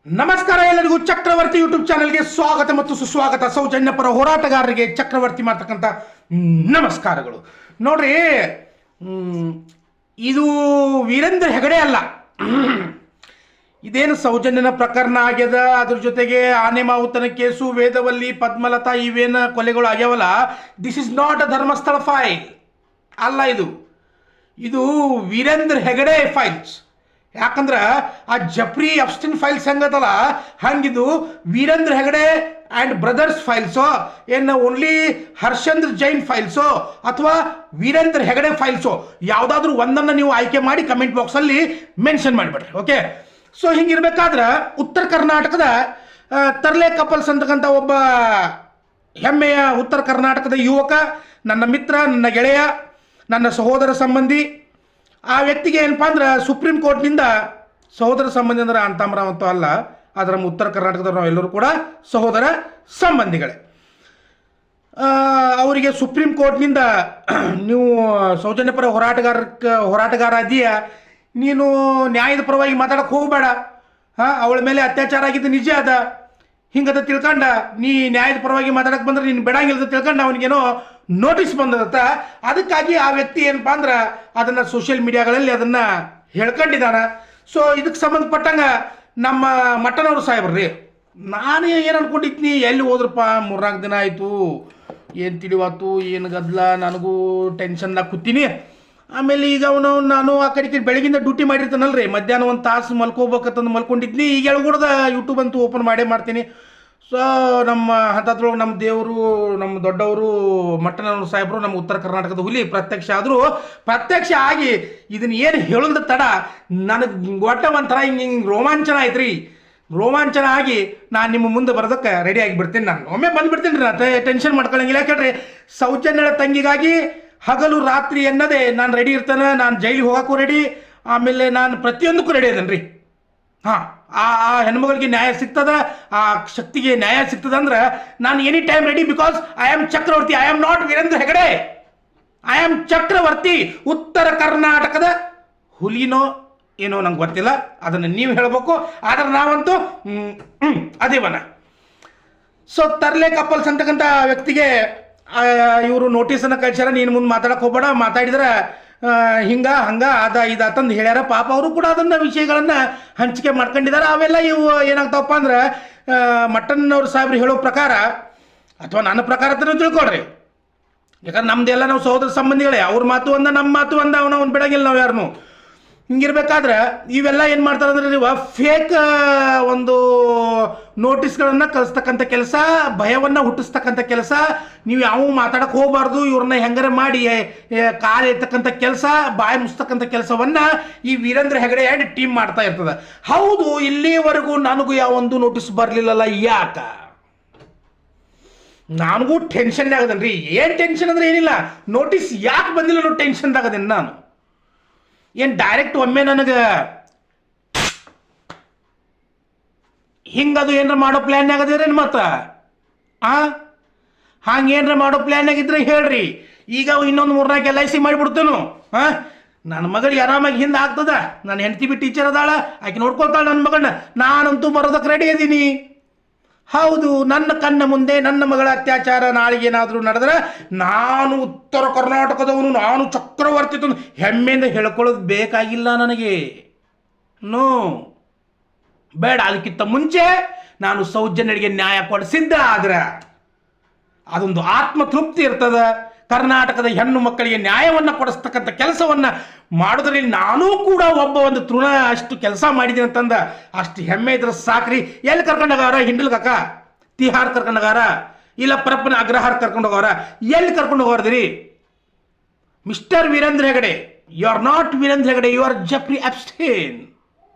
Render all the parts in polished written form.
ನಮಸ್ಕಾರ ಎಲ್ಲರಿಗೂ ಚಕ್ರವರ್ತಿ ಯೂಟ್ಯೂಬ್ ಚಾನೆಲ್ಗೆ ಸ್ವಾಗತ ಮತ್ತು ಸುಸ್ವಾಗತ. ಸೌಜನ್ಯ ಪರ ಹೋರಾಟಗಾರರಿಗೆ ಚಕ್ರವರ್ತಿ ಮಾಡ್ತಕ್ಕಂಥ ನಮಸ್ಕಾರಗಳು. ನೋಡ್ರಿ, ಇದು ವೀರೇಂದ್ರ ಹೆಗಡೆ ಅಲ್ಲ. ಇದೇನು ಸೌಜನ್ಯನ ಪ್ರಕರಣ ಆಗ್ಯದ, ಅದ್ರ ಜೊತೆಗೆ ಆನೆ ಮಾವುತನ ಕೇಸು, ವೇದವಲ್ಲಿ, ಪದ್ಮಲತಾ ಇವೇನು ಕೊಲೆಗಳು ಆಗ್ಯಾವಲ್ಲ, this is not a Dharmasthala file ಅಲ್ಲ. ಇದು ವೀರೇಂದ್ರ ಹೆಗಡೆ ಫೈಲ್ಸ್. ಯಾಕಂದ್ರೆ ಆ ಜಫ್ರಿ ಅಪ್ಸ್ಟಿನ್ ಫೈಲ್ಸ್ ಹೆಂಗದಲ್ಲ ಹಂಗಿದು ವೀರೇಂದ್ರ ಹೆಗಡೆ ಆ್ಯಂಡ್ ಬ್ರದರ್ಸ್ ಫೈಲ್ಸೋ, ಏನು ಓನ್ಲಿ ಹರ್ಷೇಂದ್ರ ಜೈನ್ ಫೈಲ್ಸೋ ಅಥವಾ ವೀರೇಂದ್ರ ಹೆಗಡೆ ಫೈಲ್ಸೋ, ಯಾವುದಾದ್ರೂ ಒಂದನ್ನು ನೀವು ಆಯ್ಕೆ ಮಾಡಿ ಕಮೆಂಟ್ ಬಾಕ್ಸಲ್ಲಿ ಮೆನ್ಷನ್ ಮಾಡಿಬಿಡ್ರಿ. ಓಕೆ, ಸೊ ಹಿಂಗಿರ್ಬೇಕಾದ್ರೆ ಉತ್ತರ ಕರ್ನಾಟಕದ ತರ್ಲೆ ಕಪಲ್ಸ್ ಅಂತಕ್ಕಂಥ ಒಬ್ಬ ಹೆಮ್ಮೆಯ ಉತ್ತರ ಕರ್ನಾಟಕದ ಯುವಕ, ನನ್ನ ಮಿತ್ರ, ನನ್ನ ಗೆಳೆಯ, ನನ್ನ ಸಹೋದರ ಸಂಬಂಧಿ. ಆ ವ್ಯಕ್ತಿಗೆ ಏನಪ್ಪ ಅಂದ್ರೆ ಸುಪ್ರೀಂ ಕೋರ್ಟ್ನಿಂದ, ಸಹೋದರ ಸಂಬಂಧಿ ಅಂದ್ರೆ ಅಂತಾಮರಾವ್ ಅಂತೂ ಅಲ್ಲ, ಆದರೆ ನಮ್ಮ ಉತ್ತರ ಕರ್ನಾಟಕದವ್ರು ನಾವೆಲ್ಲರೂ ಕೂಡ ಸಹೋದರ ಸಂಬಂಧಿಗಳೇ. ಅವರಿಗೆ ಸುಪ್ರೀಂ ಕೋರ್ಟ್ನಿಂದ ನೀವು ಸೌಜನ್ಯ ಪರ ಹೋರಾಟಗಾರ ಅದೀಯ, ನೀನು ನ್ಯಾಯದ ಪರವಾಗಿ ಮಾತಾಡಕ್ಕೆ ಹೋಗಬೇಡ, ಅವಳ ಮೇಲೆ ಅತ್ಯಾಚಾರ ಆಗಿದ್ದು ನಿಜ ಅದ, ಹಿಂಗದ ತಿಳ್ಕೊಂಡ ನೀ ನ್ಯಾಯದ ಪರವಾಗಿ ಮಾತಾಡಕ್ಕೆ ಬಂದ್ರೆ ನೀನು ಬಿಡಂಗಿಲ್ಲದ ತಿಳ್ಕೊಂಡು ಅವನಿಗೇನೋ ನೋಟಿಸ್ ಬಂದದತ್ತ. ಅದಕ್ಕಾಗಿ ಆ ವ್ಯಕ್ತಿ ಏನಪ್ಪ ಅಂದ್ರೆ ಅದನ್ನು ಸೋಷಿಯಲ್ ಮೀಡಿಯಾಗಳಲ್ಲಿ ಅದನ್ನು ಹೇಳ್ಕೊಂಡಿದ್ದಾನೆ. ಸೊ ಇದಕ್ಕೆ ಸಂಬಂಧಪಟ್ಟಂಗೆ ನಮ್ಮ ಮಟ್ಟನವರು ಸಾಹೇಬ್ರಿ, ನಾನು ಏನು ಅನ್ಕೊಂಡಿದ್ನಿ, ಎಲ್ಲಿ ಹೋದ್ರಪ್ಪ, 3-4 ದಿನ ಆಯಿತು, ಏನು ತಿಳಿವಾತು, ಏನು ಗದ್ದಲ, ನನಗೂ ಟೆನ್ಷನ್ದಾಗ ಕೂತೀನಿ. ಆಮೇಲೆ ಈಗ ನಾನು ಆ ಕಡೆ ಬೆಳಗಿಂದ ಡ್ಯೂಟಿ ಮಾಡಿರ್ತಾನಲ್ರಿ, ಮಧ್ಯಾಹ್ನ 1 ತಾಸು ಮಲ್ಕೋಬೇಕಂತಂದು ಮಲ್ಕೊಂಡಿದ್ನಿ. ಈಗ ಹೇಳ್ಕೊಡ್ದ ಯೂಟ್ಯೂಬ್ ಅಂತೂ ಓಪನ್ ಮಾಡ್ತೀನಿ. ಸೊ ನಮ್ಮ ಹಂತದ್ರೊಳಗೆ ನಮ್ಮ ದೇವರು, ನಮ್ಮ ದೊಡ್ಡವರು ಮಟ್ಟನವರು ಸಾಹೇಬರು, ನಮ್ಮ ಉತ್ತರ ಕರ್ನಾಟಕದ ಹುಲಿ ಪ್ರತ್ಯಕ್ಷ ಆಗಿ ಇದನ್ನ ಏನು ಹೇಳೋದ ತಡ ನನಗೆ ಒಟ್ಟ ಒಂಥರ ಹಿಂಗೆ ರೋಮಾಂಚನ ಆಯ್ತು. ರೋಮಾಂಚನ ಆಗಿ ನಾನು ನಿಮ್ಮ ಮುಂದೆ ಬರೋದಕ್ಕೆ ರೆಡಿ ಆಗಿಬಿಡ್ತೀನಿ. ನಾನು ಒಮ್ಮೆ ಬಂದುಬಿಡ್ತೀನಿ ರೀ, ನಾನು ಟೆನ್ಷನ್ ಮಾಡ್ಕೊಳ್ಳಂಗಿಲ್ಲ. ಯಾಕಂದ್ರೆ ಸೌಜನ್ಯಳ ತಂಗಿಗಾಗಿ ಹಗಲು ರಾತ್ರಿ ಎನ್ನದೇ ನಾನು ರೆಡಿ ಇರ್ತಾನೆ. ನಾನು ಜೈಲಿಗೆ ಹೋಗೋಕ್ಕೂ ರೆಡಿ, ಆಮೇಲೆ ನಾನು ಪ್ರತಿಯೊಂದಕ್ಕೂ ರೆಡಿ ಇದ್ದೇನೆ ರೀ. ಆ ಹೆಣ್ಮಗಳಿಗೆ ನ್ಯಾಯ ಸಿಗ್ತದ, ಆ ಶಕ್ತಿಗೆ ನ್ಯಾಯ ಸಿಗ್ತದ ಅಂದ್ರೆ ನಾನು any time ready. Because I am Chakravarthi, I am not Veerendra Hegde, I am Chakravarthi. ಉತ್ತರ ಕರ್ನಾಟಕದ ಹುಲಿನೋ ಏನೋ ನಂಗೆ ಗೊತ್ತಿಲ್ಲ, ಅದನ್ನು ನೀವು ಹೇಳಬೇಕು. ಆದ್ರೆ ನಾವಂತೂ ಅದೇವನ. ಸೊ ತರ್ಲೆ ಕಪಲ್ಸ್ ಅಂತಕ್ಕಂಥ ವ್ಯಕ್ತಿಗೆ ಇವರು ನೋಟಿಸನ್ನು ಕಳ್ಸ್ಯಾರ, ನೀನು ಮುಂದೆ ಮಾತಾಡಕ್ಕೆ ಹೋಗ್ಬೇಡ, ಮಾತಾಡಿದ್ರೆ ಹಿಂಗ ಹಂಗ ಅದ ತಂದು ಹೇಳ್ಯಾರ. ಪಾಪ ಅವರು ಕೂಡ ಅದನ್ನ ವಿಷಯಗಳನ್ನು ಹಂಚಿಕೆ ಮಾಡ್ಕೊಂಡಿದ್ದಾರೆ. ಅವೆಲ್ಲ ಇವು ಏನಾಗ್ತಾವಪ್ಪ ಅಂದ್ರೆ ಮಟ್ಟನ್ನವ್ರ ಸಾಹೇಬ್ರು ಹೇಳೋ ಪ್ರಕಾರ ಅಥವಾ ನನ್ನ ಪ್ರಕಾರ ಅಂತ ತಿಳ್ಕೊಳ್ರಿ. ಯಾಕಂದ್ರೆ ನಮ್ದೆಲ್ಲ ನಾವು ಸಹೋದರ ಸಂಬಂಧಿಗಳೇ, ಅವ್ರ ಮಾತು ಒಂದ, ನಮ್ಮ ಮಾತು ಒಂದ, ಅವನು ಬಿಡಂಗಿಲ್ಲ ನಾವು ಯಾರನ್ನು. ಹಿಂಗಿರ್ಬೇಕಾದ್ರೆ ಇವೆಲ್ಲ ಏನು ಮಾಡ್ತಾರೆ ಅಂದ್ರೆ, ನೀವು ಫೇಕ್ ಒಂದು ನೋಟಿಸ್ಗಳನ್ನು ಕಳಿಸ್ತಕ್ಕಂಥ ಕೆಲಸ, ಭಯವನ್ನು ಹುಟ್ಟಿಸ್ತಕ್ಕಂಥ ಕೆಲಸ, ನೀವು ಯಾವ ಮಾತಾಡಕ್ಕೆ ಹೋಗಬಾರ್ದು, ಇವ್ರನ್ನ ಹೆಂಗಾರ ಮಾಡಿ ಕಾಲು ಎತ್ತಕ್ಕಂಥ ಕೆಲಸ, ಬಾಯಿ ಮುಸ್ತಕ್ಕಂಥ ಕೆಲಸವನ್ನು ಈ ವೀರೇಂದ್ರ ಹೆಗಡೆ ಆ್ಯಂಡ್ ಟೀಮ್ ಮಾಡ್ತಾ ಇರ್ತದೆ. ಹೌದು, ಇಲ್ಲಿವರೆಗೂ ನನಗೂ ಯಾವೊಂದು ನೋಟಿಸ್ ಬರಲಿಲ್ಲಲ್ಲ, ಯಾಕ? ನನಗೂ ಟೆನ್ಷನ್ ಆಗದನ್ರಿ. ಏನು ಟೆನ್ಷನ್ ಅಂದ್ರೆ ಏನಿಲ್ಲ, ನೋಟಿಸ್ ಯಾಕೆ ಬಂದಿಲ್ಲ ಅನ್ನೋ ಟೆನ್ಷನ್ದಾಗದೇನು ನಾನು. ಏನು ಡೈರೆಕ್ಟ್ ಒಮ್ಮೆ ನನಗೆ ಹಿಂಗದು ಏನಾರ ಮಾಡೋ ಪ್ಲ್ಯಾನ್ ಆಗದಿರೇನು ಮತ್ತೆ? ಹಂಗೇನಾರ ಮಾಡೋ ಪ್ಲ್ಯಾನ್ ಆಗಿದ್ರೆ ಹೇಳ್ರಿ, ಈಗ ಇನ್ನೊಂದು 3-4 LIC ಮಾಡಿಬಿಡ್ತೇನು. ನನ್ನ ಮಗಳಿಗೆ ಆರಾಮಾಗಿ ಹಿಂದೆ ಆಗ್ತದ, ನನ್ನ ಹೆಂಡತಿ ಬಿಟ್ಟು ಟೀಚರ್ ಅದಾಳ, ಆಕೆ ನೋಡ್ಕೊಳ್ತಾಳೆ ನನ್ನ ಮಗಳನ್ನ. ನಾನಂತೂ ಬರೋದಕ್ಕೆ ರೆಡಿ ಇದ್ದೀನಿ. ಹೌದು, ನನ್ನ ಕಣ್ಣ ಮುಂದೆ ನನ್ನ ಮಗಳ ಅತ್ಯಾಚಾರ ನಾಳೆಗೆ ಏನಾದರೂ ನಡೆದ್ರೆ ನಾನು ಉತ್ತರ ಕರ್ನಾಟಕದವನು, ನಾನು ಚಕ್ರವರ್ತಿ ತಂದು ಹೆಮ್ಮೆಯಿಂದ ಹೇಳ್ಕೊಳ್ಳೋದು ಬೇಕಾಗಿಲ್ಲ ನನಗೆ. ನೋ, ಬೇಡ. ಅದಕ್ಕಿಂತ ಮುಂಚೆ ನಾನು ಸೌಜನ್ಯರಿಗೆ ನ್ಯಾಯ ಕೊಡಿಸಿದ್ದೆ ಆದ್ರೆ ಅದೊಂದು ಆತ್ಮತೃಪ್ತಿ ಇರ್ತದೆ. ಕರ್ನಾಟಕದ ಹೆಣ್ಣು ಮಕ್ಕಳಿಗೆ ನ್ಯಾಯವನ್ನು ಕೊಡಿಸ್ತಕ್ಕಂಥ ಕೆಲಸವನ್ನು ಮಾಡೋದ್ರಲ್ಲಿ ನಾನೂ ಕೂಡ ಒಂದು ತೃಣ ಅಷ್ಟು ಕೆಲಸ ಮಾಡಿದ್ದೀನಿ ಅಂತಂದ ಅಷ್ಟು ಹೆಮ್ಮೆ ಇದ್ರೆ ಸಾಕ್ರಿ. ಎಲ್ಲಿ ಕರ್ಕೊಂಡೋಗವ್ರ? ಹಿಂಡಲ್ಗಕ್ಕ ತಿಹಾರ್ ಕರ್ಕೊಂಡೋಗಾರ, ಇಲ್ಲ ಪರಪ್ಪನ ಅಗ್ರಹಾರ ಕರ್ಕೊಂಡೋಗವ್ರ? ಎಲ್ಲಿ ಕರ್ಕೊಂಡು ಹೋಗೋದ್ರಿ? Mister Veerendra Hegde, you are not Veerendra Hegde, you are Jeffrey Epstein.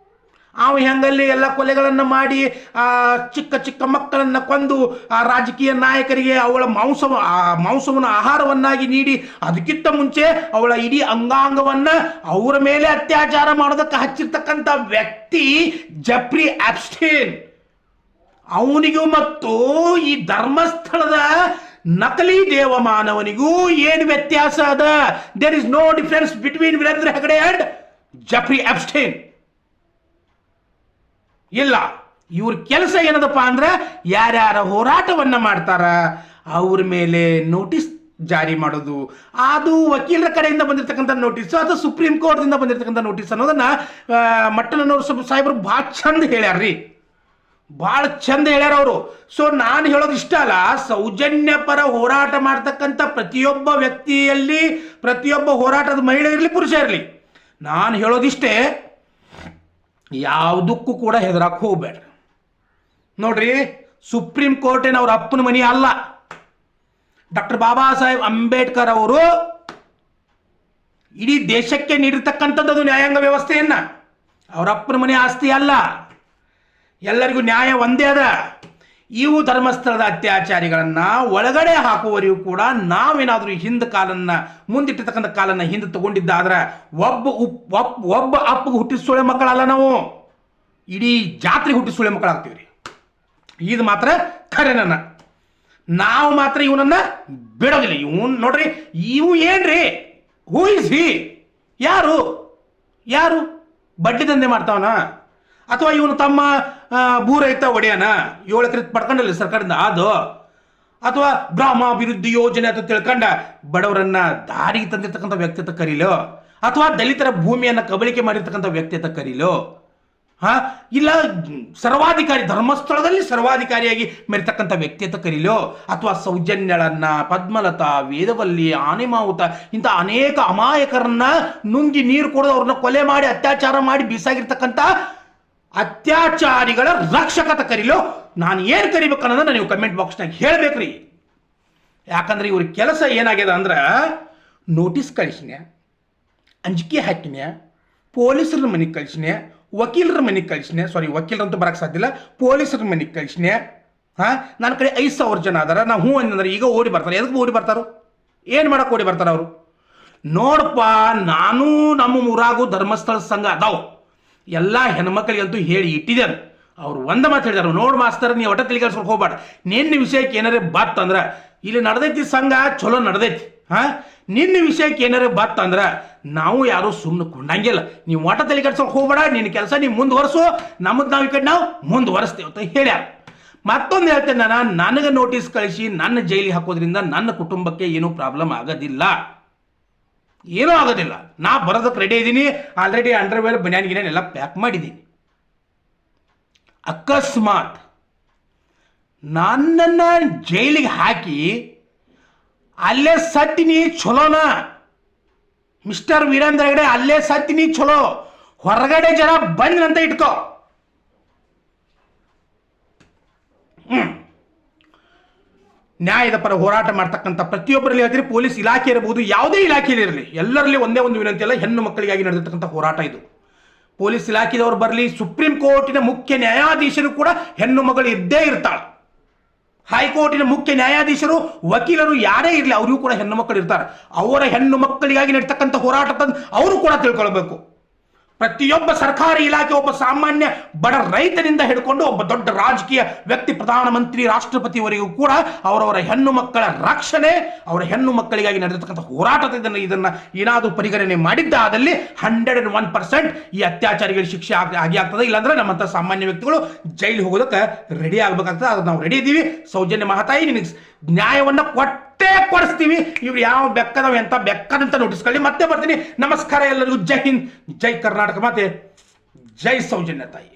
ಅವ ಹೆಂಗಲ್ಲಿ ಎಲ್ಲ ಕೊಲೆಗಳನ್ನು ಮಾಡಿ ಆ ಚಿಕ್ಕ ಮಕ್ಕಳನ್ನು ಕೊಂದು ಆ ರಾಜಕೀಯ ನಾಯಕರಿಗೆ ಅವಳ ಮಾಂಸವನ್ನು ಆಹಾರವನ್ನಾಗಿ ನೀಡಿ, ಅದಕ್ಕಿಂತ ಮುಂಚೆ ಅವಳ ಇಡೀ ಅಂಗಾಂಗವನ್ನು ಅವರ ಮೇಲೆ ಅತ್ಯಾಚಾರ ಮಾಡೋದಕ್ಕೆ ಹಚ್ಚಿರ್ತಕ್ಕಂಥ ವ್ಯಕ್ತಿ ಜಫ್ರಿ ಅಪ್ಸ್ಟೀನ್. ಅವನಿಗೂ ಮತ್ತು ಈ ಧರ್ಮಸ್ಥಳದ ನಕಲಿ ದೇವಮಾನವನಿಗೂ ಏನು ವ್ಯತ್ಯಾಸ ಅದ? There is no difference between Veerendra Hegde and Jeffrey Epstein. ಇಲ್ಲ, ಇವ್ರ ಕೆಲಸ ಏನದಪ್ಪ ಅಂದ್ರೆ ಯಾರ್ಯಾರ ಹೋರಾಟವನ್ನ ಮಾಡ್ತಾರ ಅವ್ರ ಮೇಲೆ ನೋಟಿಸ್ ಜಾರಿ ಮಾಡೋದು, ಅದು ವಕೀಲರ ಕಡೆಯಿಂದ ಬಂದಿರತಕ್ಕಂಥ ನೋಟಿಸ್ ಅದು ಸುಪ್ರೀಂ ಕೋರ್ಟ್ದಿಂದ ಬಂದಿರತಕ್ಕಂಥ ನೋಟಿಸ್ ಅನ್ನೋದನ್ನ ಮಟ್ಟಣ್ಣನವ್ರು ಸಾಹೇಬರು ಭಾಳ ಚಂದ ಹೇಳ್ಯಾರ್ರಿ, ಭಾಳ ಚಂದ ಹೇಳ್ಯಾರ ಅವರು. ಸೊ ನಾನು ಹೇಳೋದು ಇಷ್ಟ ಅಲ್ಲ, ಸೌಜನ್ಯ ಪರ ಹೋರಾಟ ಮಾಡ್ತಕ್ಕಂಥ ಪ್ರತಿಯೊಬ್ಬ ವ್ಯಕ್ತಿಯಲ್ಲಿ, ಪ್ರತಿಯೊಬ್ಬ ಹೋರಾಟದ ಮಹಿಳೆ ಇರಲಿ ಪುರುಷ ಇರಲಿ, ನಾನು ಹೇಳೋದಿಷ್ಟೇ, ಯಾವುದಕ್ಕೂ ಕೂಡ ಹೆದರಕ್ಕೆ ಹೋಗ್ಬೇಡ. ನೋಡ್ರಿ, ಸುಪ್ರೀಂ ಕೋರ್ಟ್ ಏನು ಅವ್ರ ಅಪ್ಪನ ಮನೆ ಅಲ್ಲ. ಡಾಕ್ಟರ್ ಬಾಬಾ ಸಾಹೇಬ್ ಅಂಬೇಡ್ಕರ್ ಅವರು ಇಡೀ ದೇಶಕ್ಕೆ ನೀಡಿರ್ತಕ್ಕಂಥದ್ದು ನ್ಯಾಯಾಂಗ ವ್ಯವಸ್ಥೆಯನ್ನ, ಅವರ ಅಪ್ಪನ ಮನೆ ಆಸ್ತಿ ಅಲ್ಲ. ಎಲ್ಲರಿಗೂ ನ್ಯಾಯ ಒಂದೇ ಅದ. ಇವು ಧರ್ಮಸ್ಥಳದ ಅತ್ಯಾಚಾರಿಗಳನ್ನ ಒಳಗಡೆ ಹಾಕುವವರಿಗೂ ಕೂಡ ನಾವೇನಾದ್ರೂ ಹಿಂದೆ ಕಾಲನ್ನ, ಮುಂದಿಟ್ಟಿರ್ತಕ್ಕಂಥ ಕಾಲನ್ನ ಹಿಂದೆ ತಗೊಂಡಿದ್ದಾದ್ರೆ ಒಬ್ಬ ಅಪ್ಪಗೆ ಹುಟ್ಟಿಸೋಳೆ ಮಕ್ಕಳಲ್ಲ, ನಾವು ಇಡೀ ಜಾತ್ರೆ ಹುಟ್ಟಿಸೋಳೆ ಮಕ್ಕಳಾಗ್ತೀವಿ. ಇದು ಮಾತ್ರ ಖರೆ. ನಾವು ಮಾತ್ರ ಇವನನ್ನ ಬಿಡೋದಿಲ್ಲ. ಇವನ್ ನೋಡ್ರಿ, ಇವು ಏನ್ರಿ, ಹೂ ಇಸ್ ಹಿ, ಯಾರು ಯಾರು ಬಡ್ಡಿ ದಂಧೆ ಮಾಡ್ತಾವನ, ಅಥವಾ ಇವನು ತಮ್ಮ ಭೂರಹಿತ ಒಡೆಯನ 7 ಎಕರೆ ಪಡ್ಕೊಂಡಿಲ್ಲ ಸರ್ಕಾರದಿಂದ ಅದು, ಅಥವಾ ಗ್ರಾಮಾಭಿವೃದ್ಧಿ ಯೋಜನೆ ಅಂತ ತಿಳ್ಕೊಂಡ ಬಡವರನ್ನ ದಾರಿಗೆ ತಂದಿರ್ತಕ್ಕಂಥ ವ್ಯಕ್ತಿ ಅಂತ ಕರೀಲೋ, ಅಥವಾ ದಲಿತರ ಭೂಮಿಯನ್ನ ಕಬಳಿಕೆ ಮಾಡಿರ್ತಕ್ಕಂಥ ವ್ಯಕ್ತಿ ಅಂತ ಕರೀಲೋ, ಇಲ್ಲ ಸರ್ವಾಧಿಕಾರಿ, ಧರ್ಮಸ್ಥಳದಲ್ಲಿ ಸರ್ವಾಧಿಕಾರಿಯಾಗಿ ಮೆರೆತಕ್ಕಂಥ ವ್ಯಕ್ತಿ ಅಂತ ಕರೀಲೋ, ಅಥವಾ ಸೌಜನ್ಯಳನ್ನ, ಪದ್ಮಲತಾ, ವೇದವಲ್ಲಿ, ಆನೆಮಾವುತ ಇಂಥ ಅನೇಕ ಅಮಾಯಕರನ್ನ ನುಂಗಿ ನೀರು ಕೊಡೋದು, ಅವ್ರನ್ನ ಕೊಲೆ ಮಾಡಿ ಅತ್ಯಾಚಾರ ಮಾಡಿ ಬೀಸಾಗಿರ್ತಕ್ಕಂಥ ಅತ್ಯಾಚಾರಿಗಳ ರಕ್ಷಕತ ಕರೀಲೋ, ನಾನು ಏನು ಕರಿಬೇಕು ಅನ್ನೋದನ್ನ ನೀವು ಕಮೆಂಟ್ ಬಾಕ್ಸ್ನಾಗ ಹೇಳ್ಬೇಕ್ರಿ. ಯಾಕಂದ್ರೆ ಇವ್ರ ಕೆಲಸ ಏನಾಗ್ಯದ ಅಂದ್ರೆ, ನೋಟಿಸ್ ಕಳಿಸಿನ್ಯಾ, ಅಂಜಿಕೆ ಹಾಕಿನ್ಯಾ, ಪೊಲೀಸರ ಮನೆಗೆ ಕಳಿಸಿನ್ಯಾ, ವಕೀಲರ ಮನೆಗೆ ಕಳಿಸಿನ್ಯಾ, ವಕೀಲರಂತೂ ಬರಕ್ಕೆ ಸಾಧ್ಯ ಇಲ್ಲ, ಪೊಲೀಸರ ಮನೆಗೆ ಕಳಿಸಿನ್ಯಾ. ನನ್ನ ಕಡೆ 5,000 ಜನ ಅದಾರ, ನಾವು ಹ್ಞೂ ಅಂದ್ರೆ ಈಗ ಓಡಿ ಬರ್ತಾರೆ. ಎದಕ್ಕೆ ಓಡಿ ಬರ್ತಾರೋ, ಏನು ಮಾಡಕ್ಕೆ ಓಡಿ ಬರ್ತಾರ ಅವರು? ನೋಡಪ್ಪ, ನಾನು ನಮ್ಮ ಊರಾಗೂ ಧರ್ಮಸ್ಥಳ ಸಂಘ ಅದಾವು, ಎಲ್ಲ ಹೆಣ್ಮಕ್ಳಿಗಂತೂ ಹೇಳಿ ಇಟ್ಟಿದ್ದೇನೆ. ಅವ್ರು ಒಂದು ಮಾತು ಹೇಳಿದಾರೆ, ನೋಡು ಮಾಸ್ತರ್, ನೀವು ಒಟ್ಟ ತಿಳಿಸ್ಕೊಂಡು ಹೋಗ್ಬೇಡ, ನಿನ್ನ ವಿಷಯಕ್ಕೆ ಏನಾರೇ ಬತ್ ಅಂದ್ರೆ, ಇಲ್ಲಿ ನಡೆದೈತಿ ಸಂಘ ಚಲೋ ನಡೆದೈತಿ, ನಿನ್ನ ವಿಷಯಕ್ಕೆ ಏನಾರೇ ಬತ್ ಅಂದ್ರೆ ನಾವು ಯಾರು ಸುಮ್ಮನೆ ಕೊಂಡಂಗಿಲ್ಲ, ನೀವು ಒಟ್ಟ ತಲೆ ಕೆಡ್ಸೋಕೆ ಹೋಗ್ಬೇಡ, ನಿನ್ನ ಕೆಲಸ ನೀವು ಮುಂದುವರ್ಸು, ನಮ್ಮದು ನಾವು ಈ ಕಡೆ ನಾವು ಮುಂದುವರಿಸ್ತೇವೆ ಅಂತ ಹೇಳ್ಯಾರ. ಮತ್ತೊಂದು ಹೇಳ್ತೇನೆ, ನನಗೆ ನೋಟಿಸ್ ಕಳಿಸಿ ನನ್ನ ಜೈಲಿಗೆ ಹಾಕೋದ್ರಿಂದ ನನ್ನ ಕುಟುಂಬಕ್ಕೆ ಏನೂ ಪ್ರಾಬ್ಲಮ್ ಆಗೋದಿಲ್ಲ, ಏನೂ ಆಗೋದಿಲ್ಲ. ನಾ ಬರೋದಕ್ಕೆ ರೆಡಿ ಇದ್ದೀನಿ, ಆಲ್ರೆಡಿ ಅಂಡರ್ವೇರ್ ಬನ್ಯಾನ್ ಗಿನ್ಯಾನ್ ಎಲ್ಲ ಪ್ಯಾಕ್ ಮಾಡಿದ್ದೀನಿ. ಅಕಸ್ಮಾತ್ ನನ್ನನ್ನು ಜೈಲಿಗೆ ಹಾಕಿ ಅಲ್ಲೇ ಸತ್ತಿನಿ ಚಲೋನ, ಮಿಸ್ಟರ್ ವೀರೇಂದ್ರ ಹೆಗಡೆ, ಅಲ್ಲೇ ಸತ್ತಿನಿ ಚಲೋ, ಹೊರಗಡೆ ಜನ ಬಂದ್ರಂತ ಇಟ್ಕೋ. ನ್ಯಾಯದ ಪರ ಹೋರಾಟ ಮಾಡ್ತಕ್ಕಂಥ ಪ್ರತಿಯೊಬ್ಬರಲ್ಲಿ ಹೇಳ್ತೀರಿ, ಪೊಲೀಸ್ ಇಲಾಖೆ ಇರಬಹುದು, ಯಾವುದೇ ಇಲಾಖೆಯಲ್ಲಿ ಇರಲಿ, ಎಲ್ಲರಲ್ಲಿ ಒಂದೇ ಒಂದು ವಿನಂತಿ ಅಲ್ಲ, ಹೆಣ್ಣು ಮಕ್ಕಳಿಗಾಗಿ ನಡೆದಿರ್ತಕ್ಕಂಥ ಹೋರಾಟ ಇದು. ಪೊಲೀಸ್ ಇಲಾಖೆದವರು ಬರಲಿ, ಸುಪ್ರೀಂ ಕೋರ್ಟಿನ ಮುಖ್ಯ ನ್ಯಾಯಾಧೀಶರು ಕೂಡ ಹೆಣ್ಣು ಮಗಳು ಇದ್ದೇ ಇರ್ತಾಳೆ, ಹೈಕೋರ್ಟಿನ ಮುಖ್ಯ ನ್ಯಾಯಾಧೀಶರು, ವಕೀಲರು ಯಾರೇ ಇರಲಿ, ಅವರಿಗೂ ಕೂಡ ಹೆಣ್ಣು ಮಕ್ಕಳು ಇರ್ತಾರೆ. ಅವರ ಹೆಣ್ಣು ಮಕ್ಕಳಿಗಾಗಿ ನಡೀತಕ್ಕಂಥ ಹೋರಾಟ ಅವರು ಕೂಡ ತಿಳ್ಕೊಳ್ಬೇಕು. ಪ್ರತಿಯೊಬ್ಬ ಸರ್ಕಾರಿ ಇಲಾಖೆ, ಒಬ್ಬ ಸಾಮಾನ್ಯ ಬಡ ರೈತನಿಂದ ಹಿಡ್ಕೊಂಡು ಒಬ್ಬ ದೊಡ್ಡ ರಾಜಕೀಯ ವ್ಯಕ್ತಿ, ಪ್ರಧಾನಮಂತ್ರಿ, ರಾಷ್ಟ್ರಪತಿಯವರೆಗೂ ಕೂಡ ಅವರವರ ಹೆಣ್ಣು ಮಕ್ಕಳ ರಕ್ಷಣೆ, ಅವರ ಹೆಣ್ಣು ಮಕ್ಕಳಿಗಾಗಿ ನಡೆದಿರ್ತಕ್ಕಂಥ ಹೋರಾಟದ ಇದನ್ನ ಏನಾದರೂ ಪರಿಗಣನೆ ಮಾಡಿದ್ದಾದಲ್ಲಿ 101% ಈ ಅತ್ಯಾಚಾರಿಗಳಿಗೆ ಶಿಕ್ಷೆ ಆಗಿ ಆಗ್ತದೆ. ಇಲ್ಲಾಂದ್ರೆ ನಮ್ಮಂಥ ಸಾಮಾನ್ಯ ವ್ಯಕ್ತಿಗಳು ಜೈಲಿಗೆ ಹೋಗೋದಕ್ಕೆ ರೆಡಿ ಆಗ್ಬೇಕಾಗ್ತದೆ. ಅದು ನಾವು ರೆಡಿ ಇದ್ದೀವಿ. ಸೌಜನ್ಯ ಮಹಾತಾಯಿ ನಿನಗೆ ನ್ಯಾಯವನ್ನ ಕೊಡಿಸ್ತೀವಿ. ಇವ್ರು ಯಾವ ಬೆಕ್ಕದವ ಎಂತ ಬೆಕ್ಕದಂತ ನೋಟಿಸ್ಕೊಳ್ಳಿ. ಮತ್ತೆ ಬರ್ತೀನಿ. ನಮಸ್ಕಾರ ಎಲ್ಲರಿಗೂ. ಜೈ ಹಿಂದ್, ಜೈ ಕರ್ನಾಟಕ ಮಾತೆ, ಜೈ ಸೌಜನ್ಯ ತಾಯಿ.